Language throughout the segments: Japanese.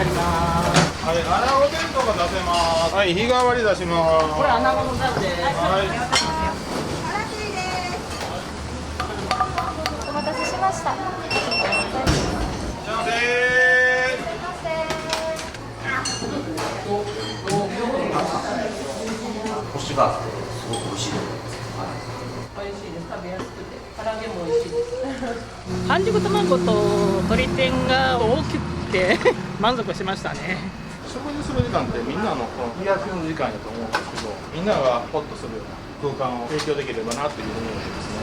ります。はい、穴子弁当が出せます。はい、日替わり出します。これ穴子のザルです。はい。お待たせしました。いらっしゃいませコシがあってすごく美味しいと思います。美味しいです。食べやすくて、唐揚げも美味しいです。半熟卵と鶏天が大きくて満足しましたね。食事する時間ってみんなのこの癒しの時間やと思うんですけど、みんながホッとするような空間を提供できればなという思いですね。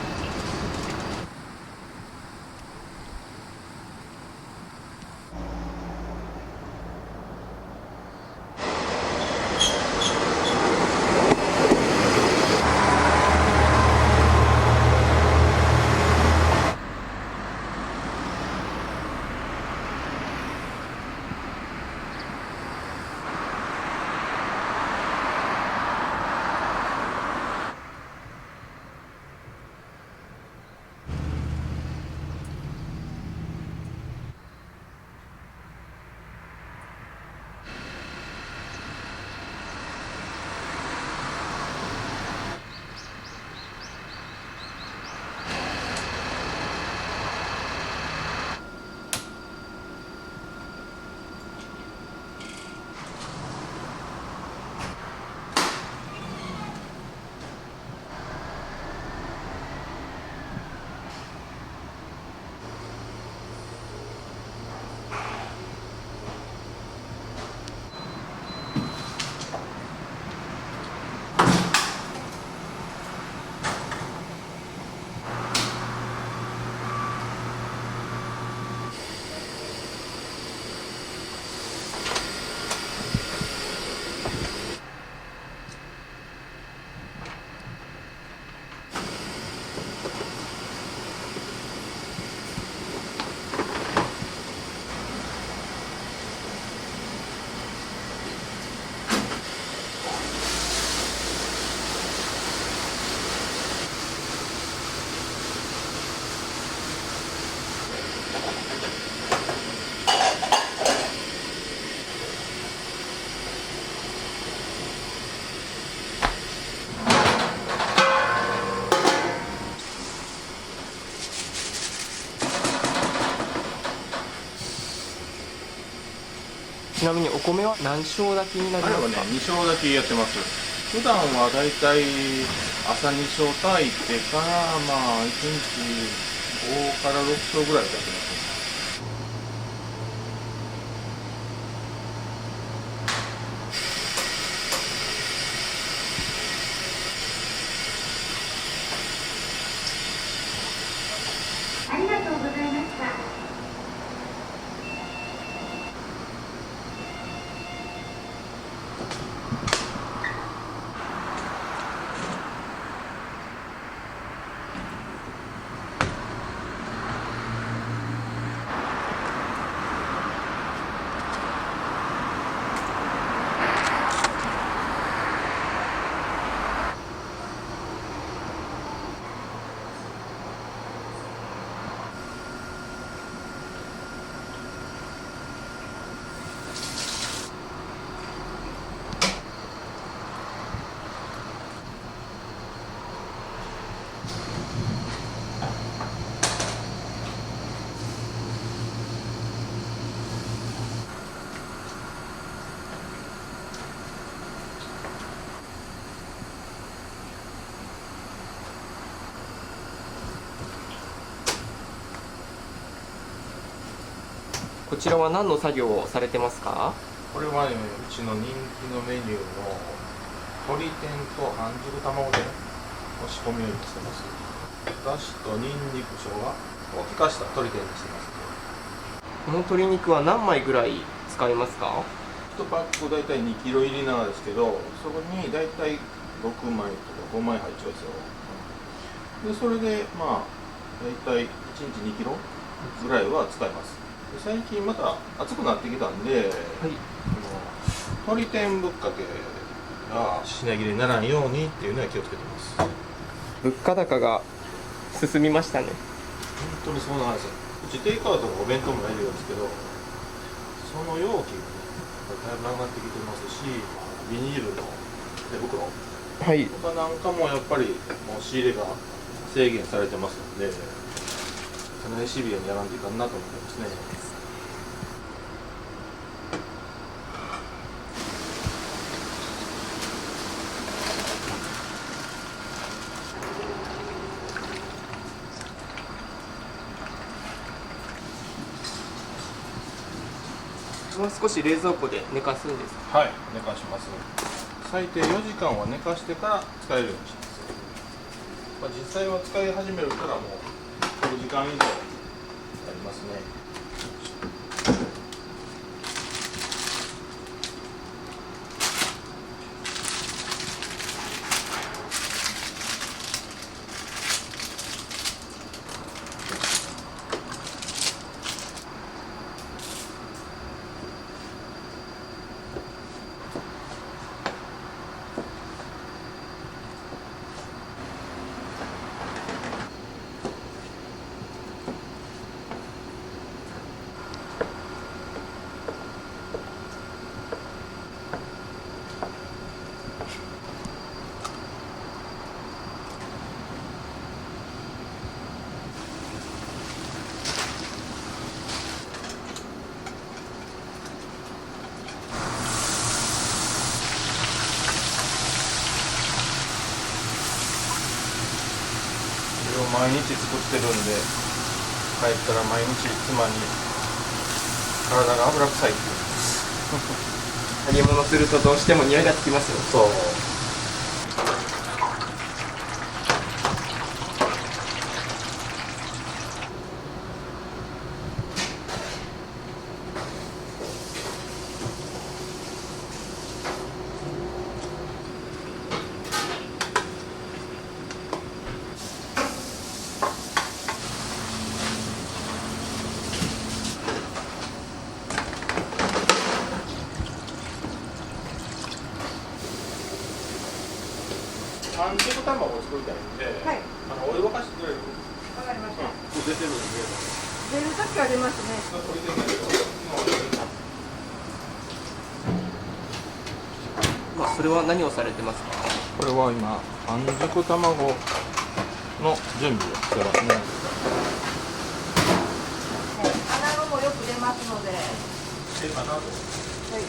ちなみにお米は何升炊きになりあれはね、ますか？ 2升炊きやってます。普段はだいたい朝2升炊いてからまあ1日5から6升ぐらい炊いてます。ありがとうございました。こちらは何の作業をされてますか？これはね、うちの人気のメニューの鶏天と半熟卵天を仕込みを今してます。だしとニンニク生姜を効かした鶏天にしてます。この鶏肉は何枚ぐらい使いますか1パックだいたい2キロ入りなんですけど、そこにだいたい6枚とか5枚入っちゃうんですよ。でそれでまあだいたい1日2キロぐらいは使います。で最近また暑くなってきたんで、はい。鶏天ぶっかけが品切れにならんようにっていうのは気をつけてます。本物価高が進みましたね。当にそうなんですよ。うちテイクアウトのお弁当もやるんですけど、その容器がねだいぶなくなってきてますし、ビニールの手袋はい。とかなんかもやっぱりもう仕入れが制限されてますので、かなりシビアにやらんといかんなと思ってますね。もう少し冷蔵庫で寝かすんですか？はい、寝かします。最低4時間は寝かしてから使えるようにします。まあ、実際は使い始めるからもう6時間以上になりますね。これを毎日作ってるんで、帰ったら毎日妻に体が油臭いって言うんです。揚げ物するとどうしても匂いがつきますよ。そう。半熟卵を作りたいんで、はい、お湯沸かしてくれる？わかりました。出てるんで、出る時ありますね。これでいいんだけど、まあ、それは何をされてますか？これは今、半熟卵の準備をしてますね。穴子もよく出ますので。いいかなと。はい。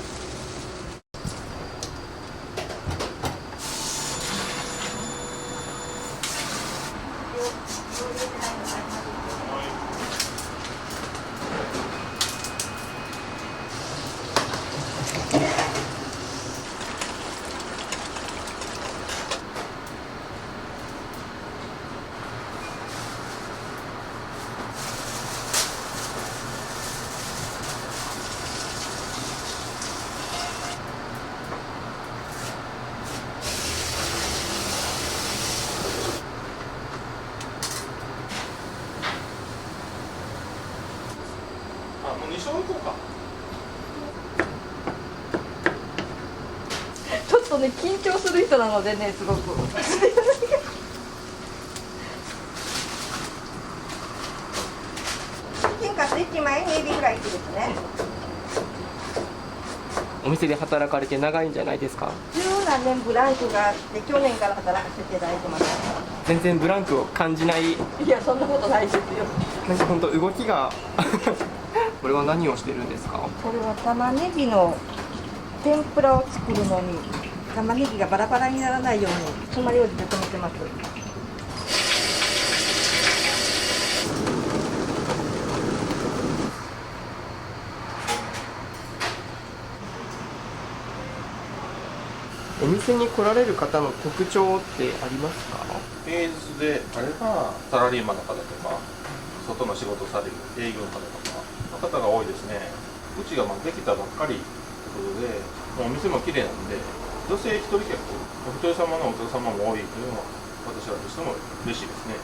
あ、もう2升いこうか。ちょっとね、緊張する人なのでね、すごく。チキンカツ1枚にエビフライですね。お店で働かれて長いんじゃないですか？十何年ブランクがあって、去年から働かせていただいてます。全然ブランクを感じない。いや、そんなことないですよ。なんか本当動きがこれは何をしてるんですか？これは玉ねぎの天ぷらを作るのに、玉ねぎがバラバラにならないように爪楊枝で留めてます。お店に来られる方の特徴ってありますか？平日であればサラリーマンの方とか、外の仕事される営業の方とかの方が多いですね。うちがまあできたばっかりということで、もうお店も綺麗なんで、女性一人客、お一人様のお客様も多いというのは私らとしても嬉しいですね。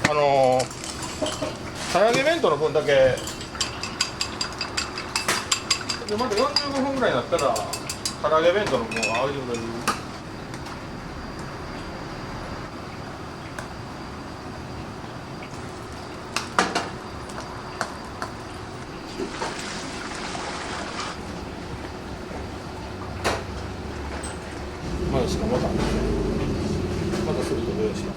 唐揚げ弁当の分だけでまだ45分ぐらいになったら唐揚げ弁当の分を揚げてくれる。まだしかまたまだするとどうしよう。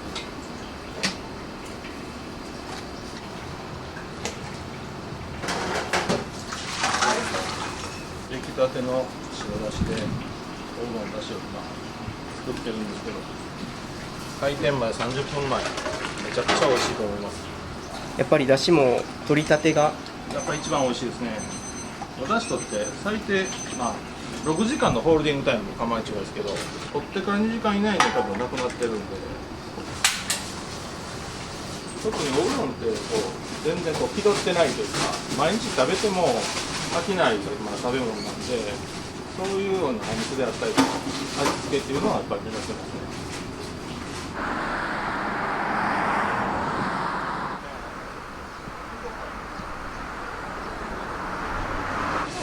出来たての白だしでおうどんだしを今作ってるんですけど、開店前30分前、めちゃくちゃ美味しいと思います。やっぱりだしも取りたてがやっぱり一番美味しいですね。お出汁取って最低、6時間のホールディングタイムも構え違いですけど、取ってから2時間以内に多分なくなってるんで、特におうどんって全然気取ってないというか、毎日食べても飽きない、食べ物なんで、そういうようなお店であったりとか味付けっていうのはやっぱり目指してますね。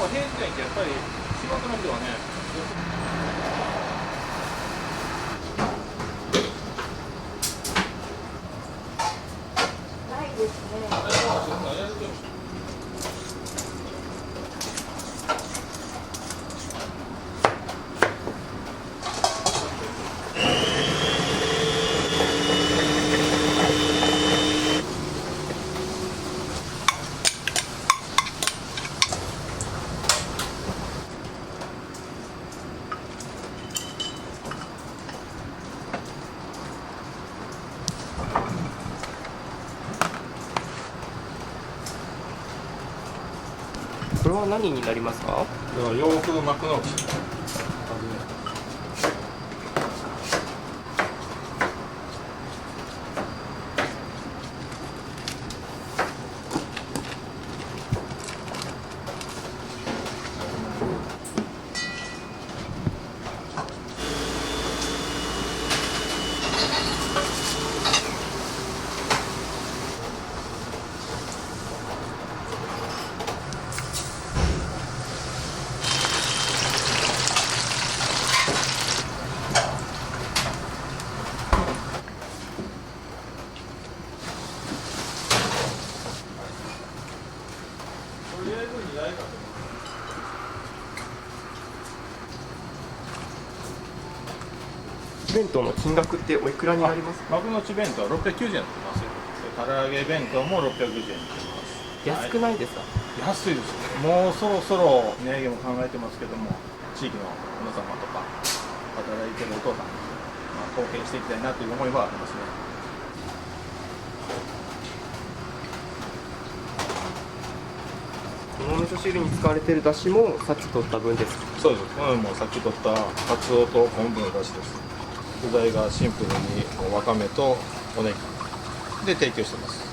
平日やんけやっぱり仕事の人はね、ないですね。これは何になりますか？洋風幕の内。とりあえず2台かと。弁当の金額っておいくらになりますか？幕の内弁当は690円になってますよ。唐揚げ弁当も690円になってます。安くないですか？安いです。もうそろそろ値上げも考えてますけども、地域の皆様とか働いてるお父さんに、貢献していきたいなという思いはありますね。このお味噌汁に使われているだしもさっき取った分ですか？そうです。これもさっき取ったカツオと昆布の出汁です。具材がシンプルにわかめとおネギで提供してます。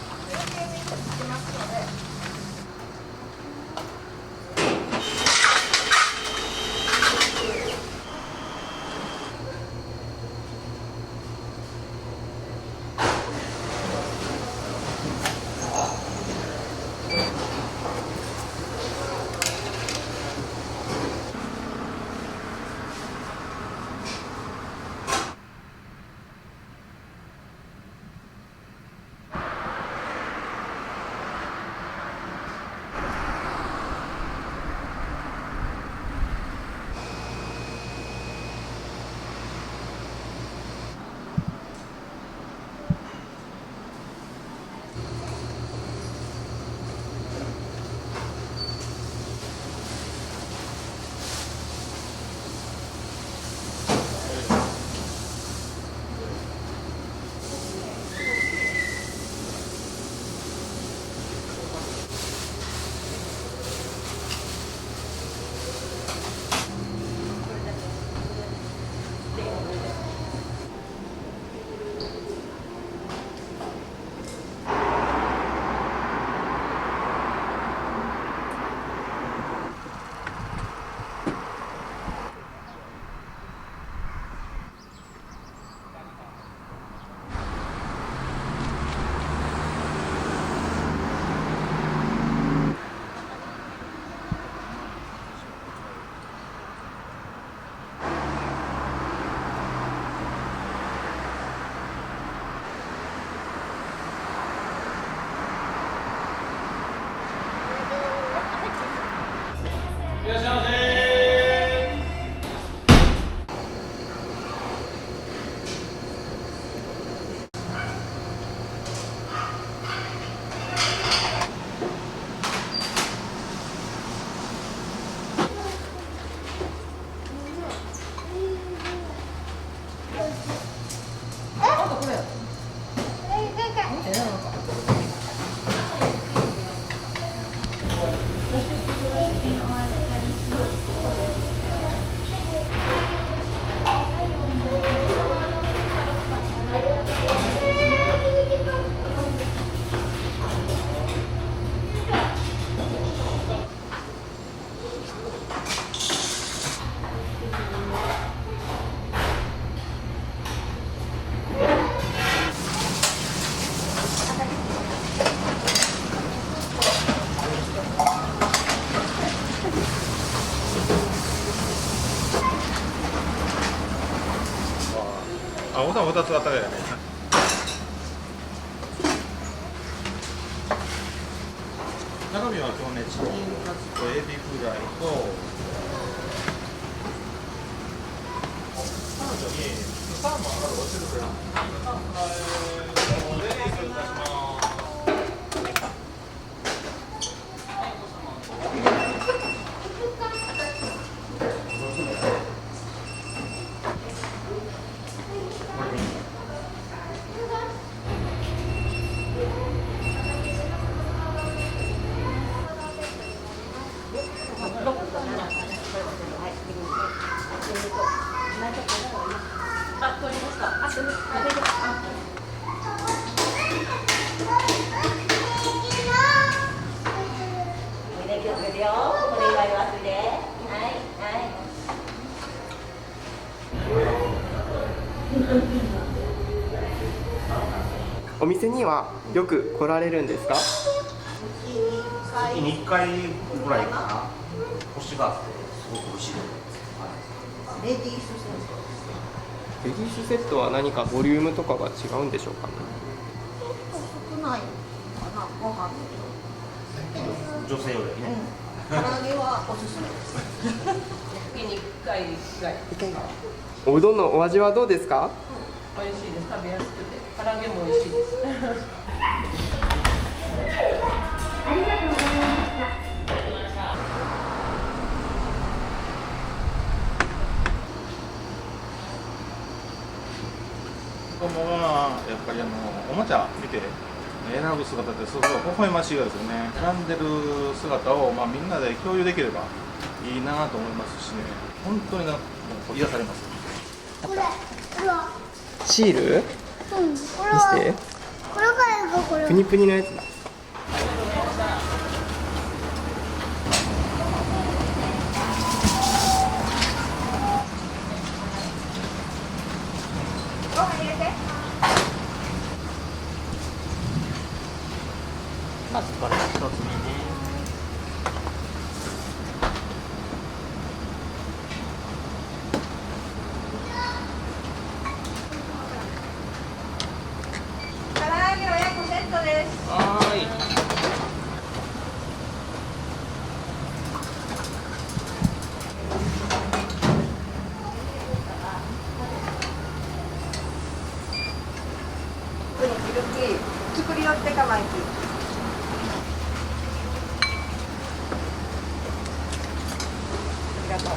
は2つあったかいよね。中身は今日ね、チキンカツとエビフライと、彼女にサーモンある教えてくれる。レディース出します。お店にはよく来られるんですか？月に1回ぐらいかな。コシがあってすごく美味しいと思います。レディースセッレディースセットは何かボリュームとかが違うんでしょうか？ト少ないかな、ご飯女性よりね。唐揚げはおすすめです。月に1回ぐらい。おうどんのお味はどうですか？美味しいです。食べやすくて、唐揚げも美味しいです。子供がやっぱりおもちゃ見て選ぶ姿ってすごい微笑ましいですよね。選んでる姿を、みんなで共有できればいいなと思いますしね、本当にもう癒されます。シール？うん、これ見せて。はこれがこれ。プニプニのやつだ。ご飯入れて。まずこれ1つ目ね。唐揚げ親子セットです。はーい。作り寄ってかまいき。ありがとう。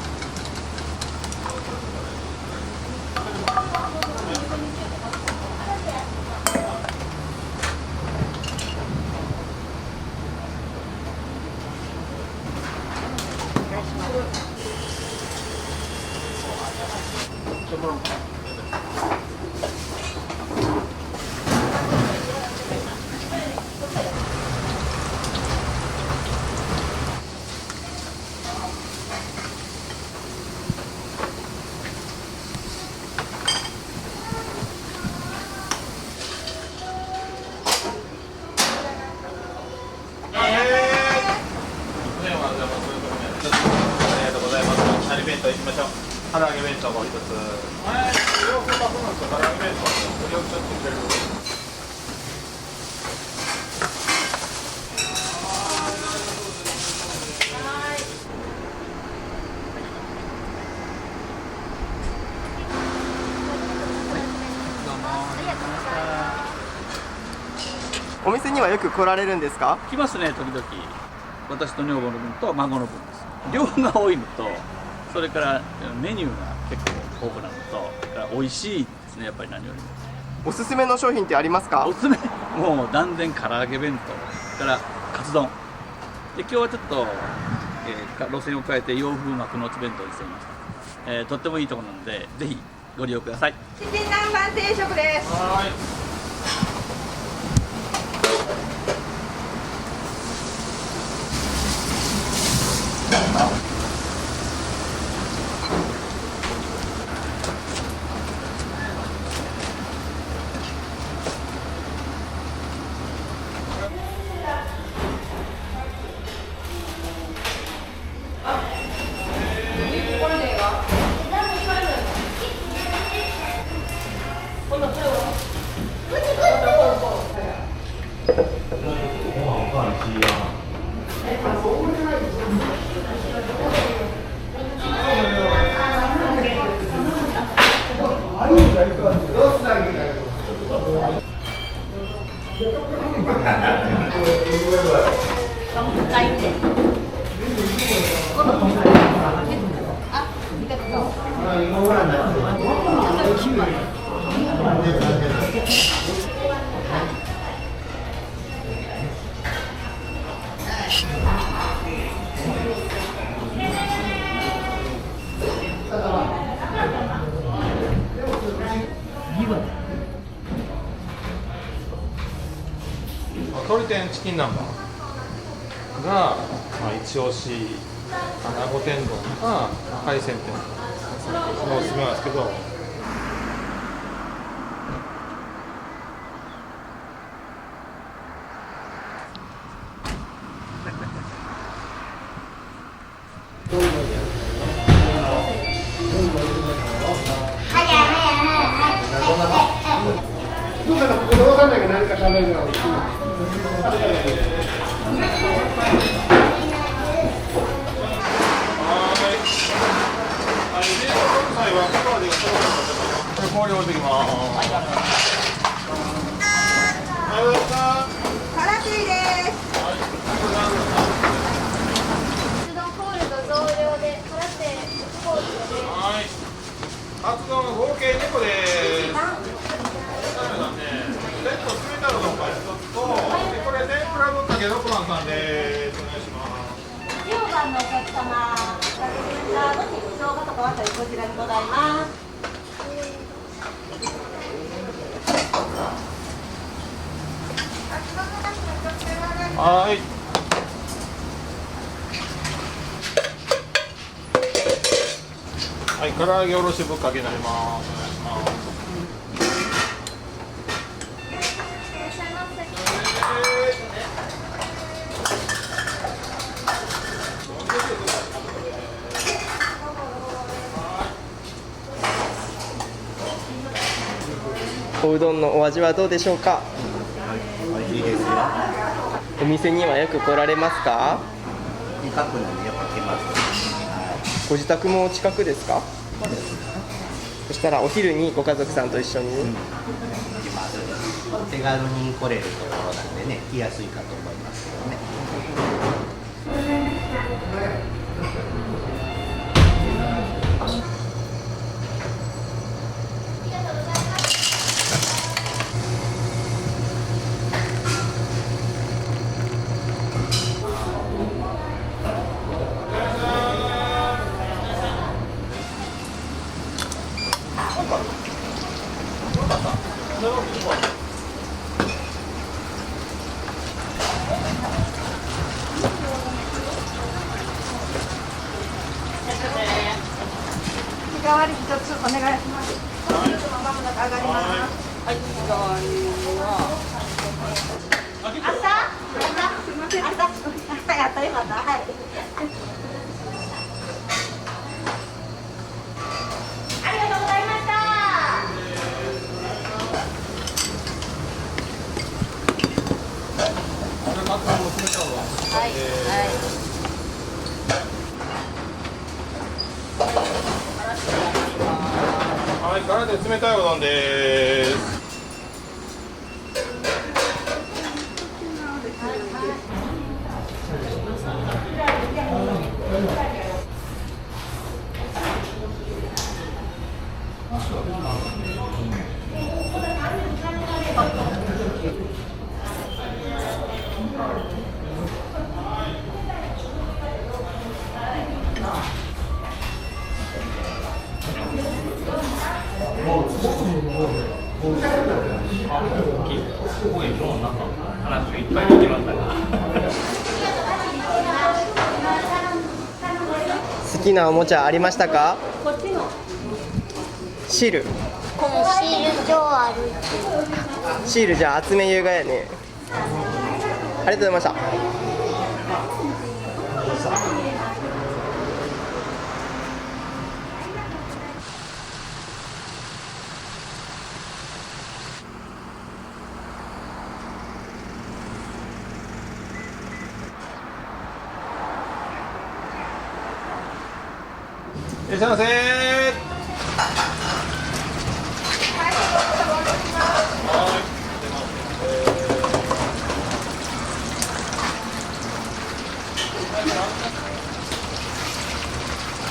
弁当いきましょう。唐揚げ弁当も一つ。はい、両方出すんですよ。唐揚げ弁当。両方ちょっとくれる。お店にはよく来られるんですか？来ますね、時々。私と女房の分と孫の分です。量が多いのと、それからメニューが結構豊富なのと、それから美味しいですね、やっぱり何よりも。おすすめの商品ってありますか？おすすめ、もう断然唐揚げ弁当、それからカツ丼。で、今日はちょっと、路線を変えて洋風幕の内弁当にしてみました。とってもいいところなので、ぜひご利用ください。チキン南蛮定食です。はい。今度鶏天チキン南蛮が、まあ、一押し穴子天丼か海鮮天丼のおすすめなんですけど、氷置いてきます。からしいです。カツ丼コールド増量でカラテコールドではい。カツ丼合計2個です。セット冷たいのが1つと、でこれ天ぷらぶっかけ6番さんです。お願いします。10番のお客様、かけてたのに生姜とかわさびこちらにございます。はい。はい、唐揚げおろしぶっかけになります。お願いします。おうどんのお味はどうでしょうか？美味しいですよ。お店にはよく来られますか？近くなんでよく来ます。ご自宅も近くですか？そしたらお昼にご家族さんと一緒に、来ます。手軽に来れるところなんでね、来やすいかと思いますけどね。日替わり一つお願いします。まもなく上がります。はい、日替わりは朝すみません。朝やったよかった。はい。ありがとうございました。はい、はい、からで冷たいうどんです。好きなおもちゃありましたか？シール。このシール状ある。シールじゃあ集め優雅やね。ありがとうございました。いらっしゃいませ。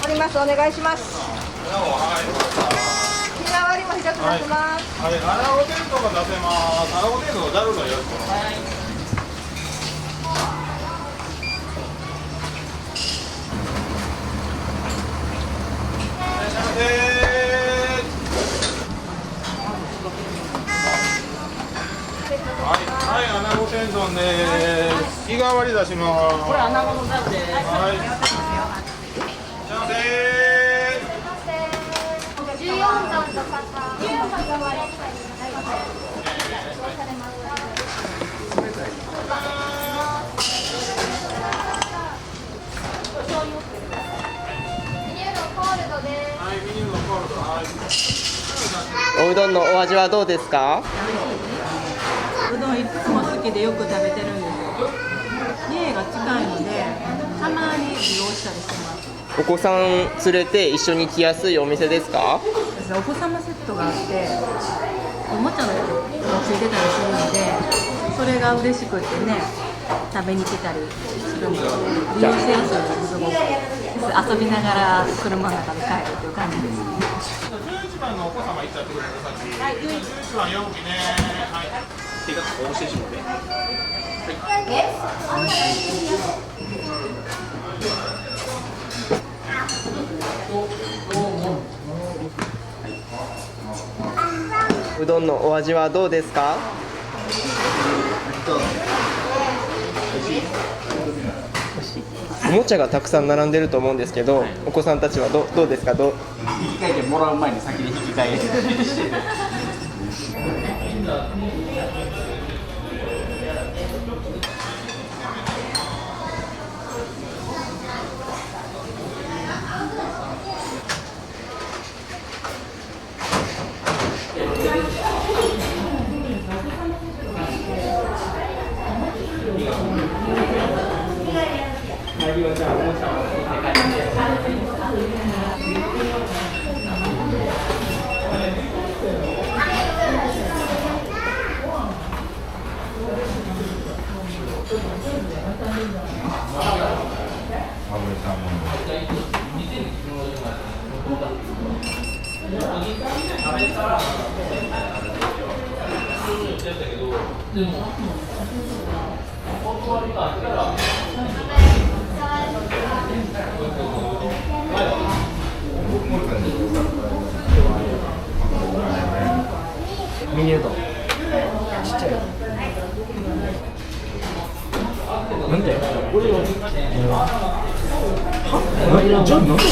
おります。お願いします。日替わりも一つ出します。はい、穴子天とか出せます。穴子天のざるのやつ。はい、穴子天丼です。日替わり出します。これ穴子のザルです。はい。いらっしゃいませ。14段とか14段が割れたりされます。メニューのコールドです。はい、メニューのコールド。はい。おうどんのお味はどうですか？うどんいつも好きでよく食べてるんですよ。家が近いのでたまに利用したりしてます。お子さん連れて一緒に来やすいお店ですか？お子様セットがあっておもちゃのもついてたりするのでそれが嬉しくってね食べに来たりするので利用しやすいです。すごく遊びながら車の中で帰るという感じです。11番のお子様いっちゃってください。はい、11番4期ね。はい。手がこうしてしまって。うどんのお味はどうですか？おもちゃがたくさん並んでると思うんですけど、お子さんたちはどうですか？引き換えてもらう前に先に引き換えミニうどん。ちっちゃい。なんで？俺は。じゃあなんでお前。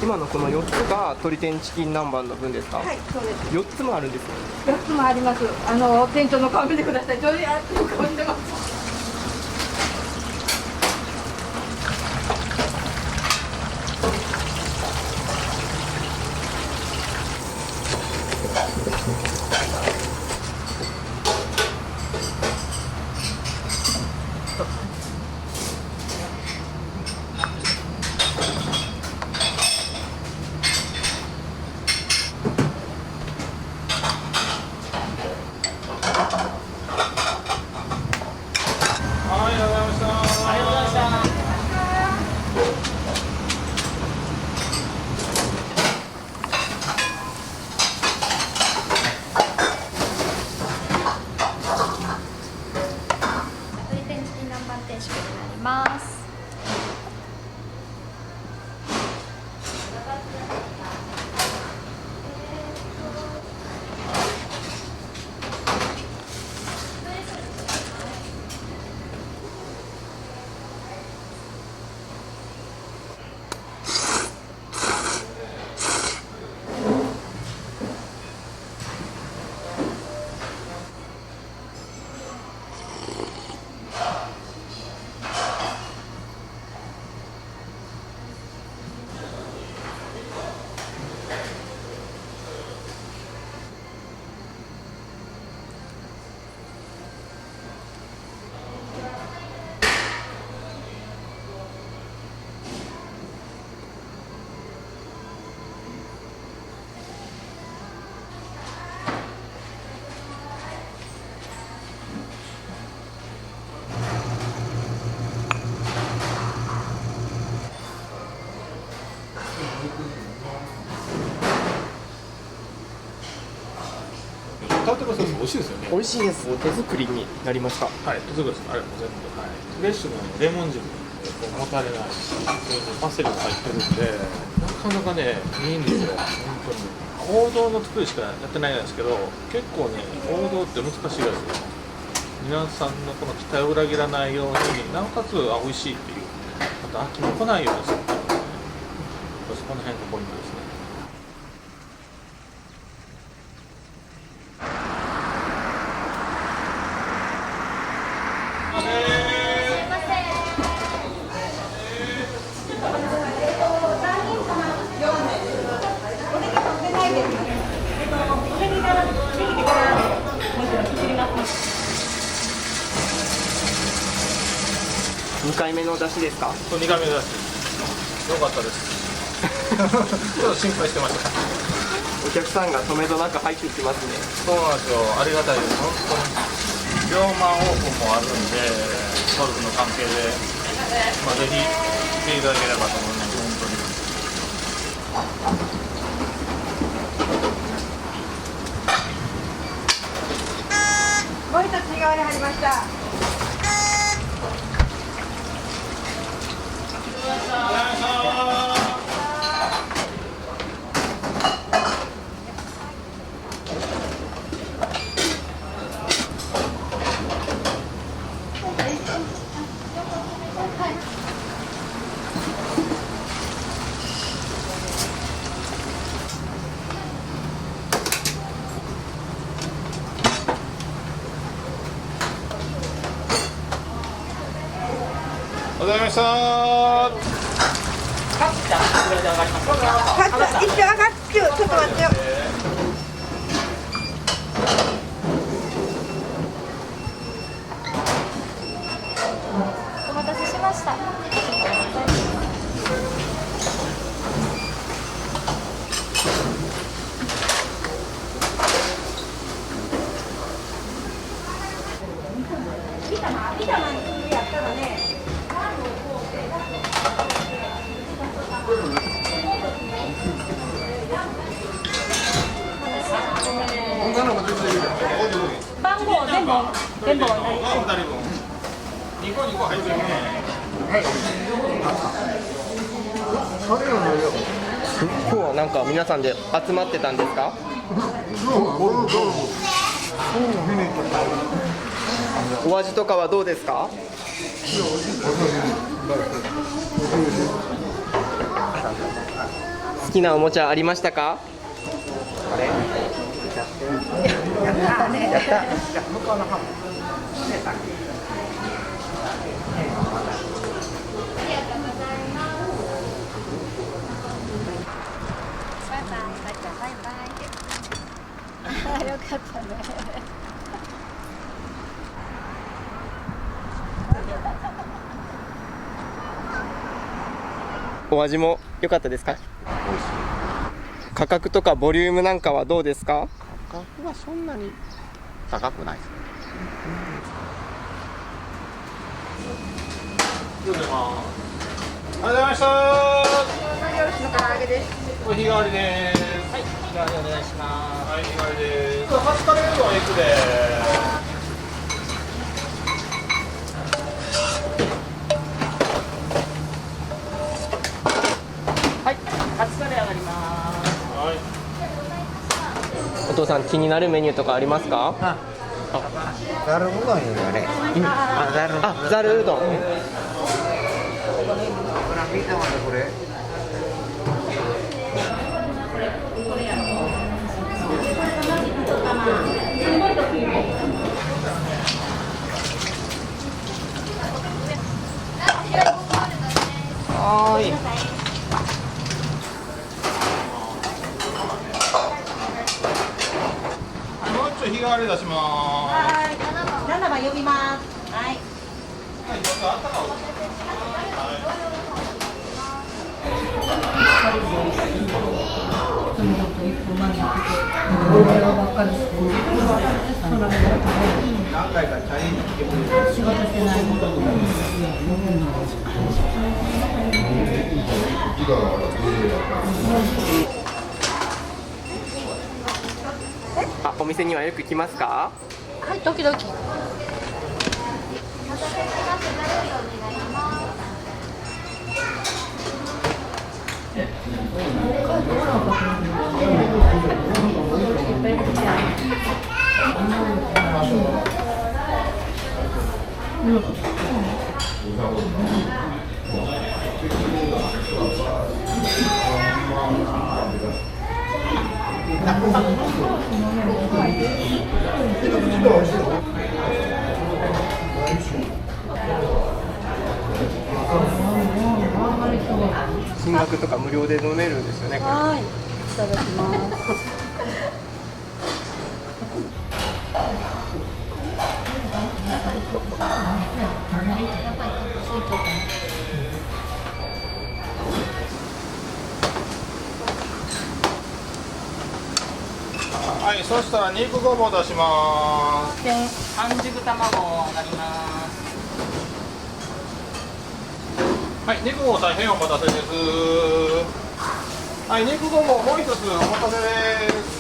今のこの4つが鶏天チキン南蛮の分ですか？はい、そうです。 4つもあるんですよ。 4つもあります。店長の顔見てください。上手にやってる顔してます。タルタルソース美味しいですよね。美味しいです。手作りになりますか？はい、手作りです。あれも全部、はい、フレッシュなレモン汁でこうもたれないし、それにパセリが入ってるんで、なかなかね、いいんですよ、本当に。王道の作りしかやってないんですけど、結構ね、王道って難しいですよ。皆さんのこの期待を裏切らないように、なおかつ美味しいっていう、また飽きも来ないようにするっていうね、そこの辺がポイントですね。2回目の出汁ですか？2回目だし、よかったです。ちょっと心配してました。お客さんが止めどなく入ってきますね。そうなんですよ、ありがたいです、本当に。両マンオープンもあるんで、トルコの関係で、ぜひ来ていただければと思います、本当に。もう一つ身側に入りました。お疲れ様でした。カツ一緒上がっちゅう。ちょっと待ってよ。お待たせしました。番号全部2個入ってるね。今日はなんか皆さんで集まってたんですか？お味とかはどうですか？好きなおもちゃありましたか？よかったね。お味も良かったですか？価格とかボリュームなんかはどうですか？価格はそんなに高くないです。ありがとうございました。よろしの唐揚げです。これ日替わりです。はい、日替わりお願いします。はい、日替わりです。カツカレーうどんいくで。はい、カツカレー上がります。はい。お父さん気になるメニューとかありますか？ざるうどんいうのね。ざるうどん。見たまでこれ。はーい。もうちょい日替わり出します。はい。7番呼びます。はい。はい、ちょっとあったか何回かチャレンジしてくれる。仕事してない。あ、お店にはよく来ますか？はい、時々。お待たせします。ざるうどんになります。金額とか無料で飲めるんですよね。はい、いただきます。はい、そしたら肉ごぼう出します。半熟卵上がります。はい、肉ごぼう大変お待たせです。はい、肉ごぼうもう一つお待たせです。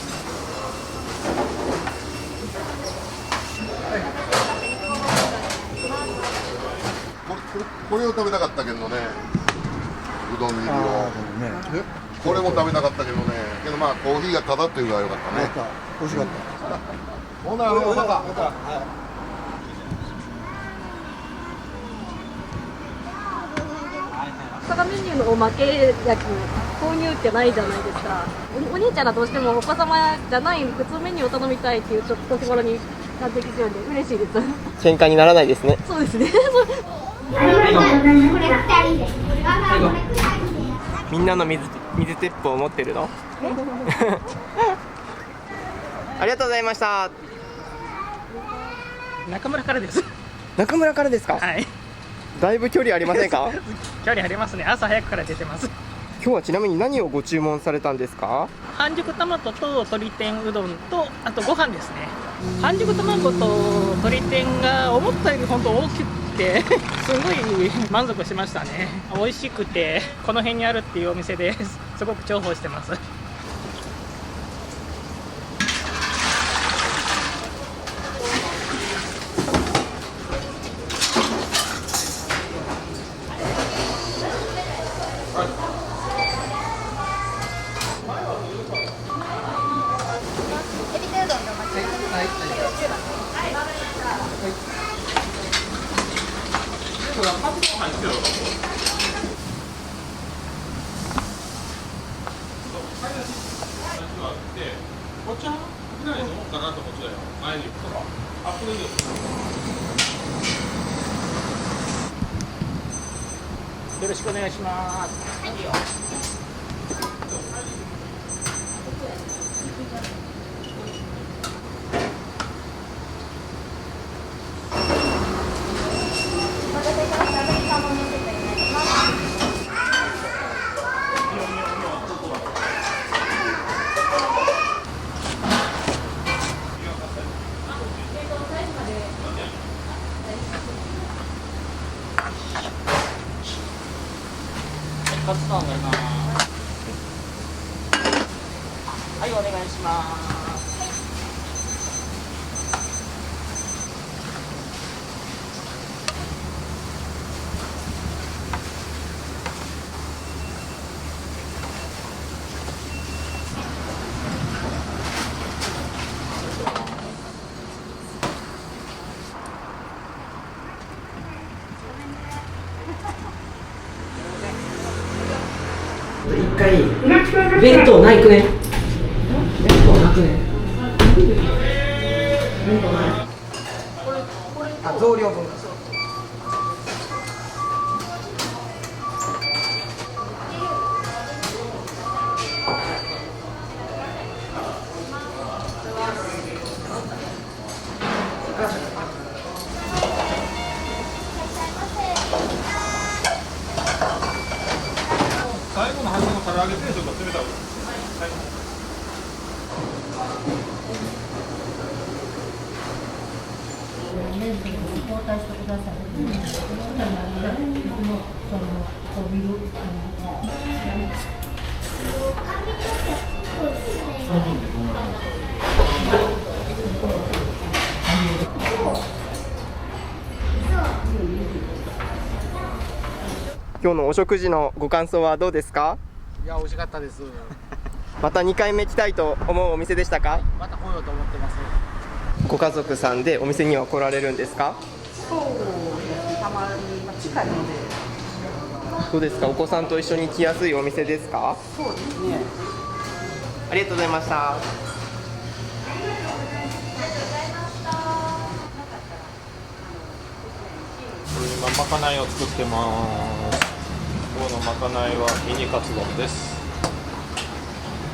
これを食べたかったけどね、うどん入りを、これも食べたかったけどね、けどまあコーヒーがタダというのはよかったね。美味しかった。ほな、また。サメニューのおまけ焼き購入ってないじゃないですか。お兄ちゃんがどうしてもお子様じゃない普通メニューを頼みたいっていうちょっと年頃になってきてるんで嬉しいです。喧嘩にならないですね。そうですね。みんなの水鉄砲を持ってるの？ありがとうございました。中村からです。中村からですか？はい。だいぶ距離ありませんか？距離ありますね。朝早くから出てます。今日はちなみに何をご注文されたんですか？半熟卵と鶏天うどんとあとご飯ですね。半熟卵と鶏天が思ったより本当大きくてすごい満足しましたね。美味しくてこの辺にあるっていうお店ですすごく重宝してます。よろしくお願いします。カツ丼になります。はい、お願いします。一回弁当ないくね。弁当なくね。弁当ない。あ、増量分。最後の端の唐揚げ定食が冷たい。交代してください。今日のお食事のご感想はどうですか？いや、美味しかったです。また2回目来たいと思うお店でしたか？また来ようと思ってます。ご家族さんでお店には来られるんですか？そうです。たまに近いので。どうですか、お子さんと一緒に来やすいお店ですか？そうですね。ありがとうございました。今まかないを作ってます。今日のまかないはミニカツ丼です。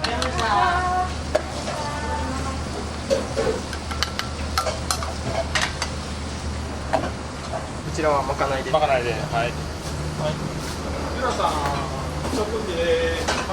こちらはまかないです。まかないで、はい。はい。ゆらさん、食事です。